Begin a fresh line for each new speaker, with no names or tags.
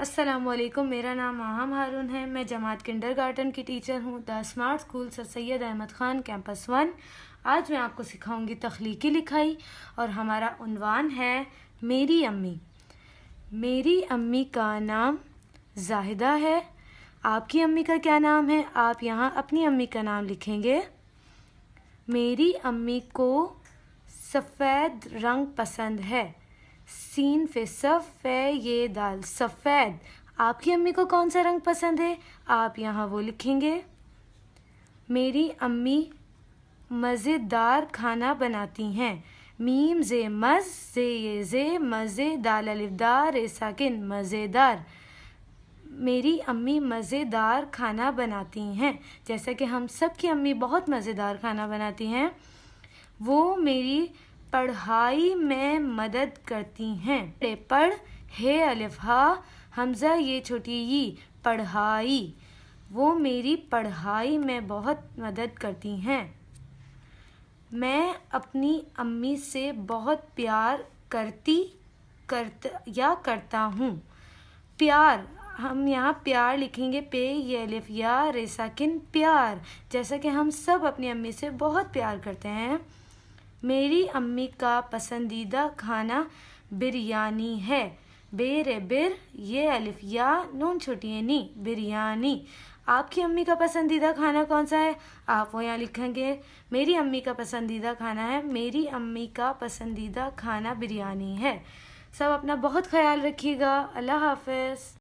अस्सलामुअलैकुम। मेरा नाम आहम हारून है। मैं जमात किंडरगार्टन की टीचर हूँ the smart school sir Syed Ahmed Khan campus 1। आज मैं आपको सिखाऊंगी तख्लीकी लिखाई और हमारा उन्वान है मेरी अम्मी। मेरी अम्मी का नाम जाहिदा है। आपकी अम्मी का क्या नाम है? आप यहाँ अपनी अम्मी का नाम लिखेंगे। मेरी अम्मी को सफ़ेद रंग पसंद है। सीन पे सफ़े ये दाल सफ़ेद। आपकी अम्मी को कौन सा रंग पसंद है? आप यहाँ वो लिखेंगे। मेरी अम्मी मज़ेदार खाना बनाती हैं। मीम जे मज़ जे ये जे मज़े दाल अलिफ दार ए साकिन मज़ेदार। मेरी अम्मी मज़ेदार खाना बनाती हैं। जैसा कि हम सब की अम्मी बहुत मज़ेदार खाना बनाती हैं। वो मेरी पढ़ाई में मदद करती हैं। पढ़ हे अलिफ हा हमज़ा ये छोटी ई पढ़ाई। वो मेरी पढ़ाई में बहुत मदद करती हैं। मैं अपनी अम्मी से बहुत प्यार करता हूँ। प्यार, हम यहाँ प्यार लिखेंगे पे ये अलिफ या रे साकिन प्यार। जैसा कि हम सब अपनी अम्मी से बहुत प्यार करते हैं। मेरी अम्मी का पसंदीदा खाना बिरयानी है। बेर बिर ये अलिफ या नून छोटी है नी बिरयानी। आपकी अम्मी का पसंदीदा खाना कौन सा है? आप वो यहाँ लिखेंगे। मेरी अम्मी का पसंदीदा खाना है, मेरी अम्मी का पसंदीदा खाना बिरयानी है। सब अपना बहुत ख्याल रखिएगा। अल्लाह हाफ़िज़।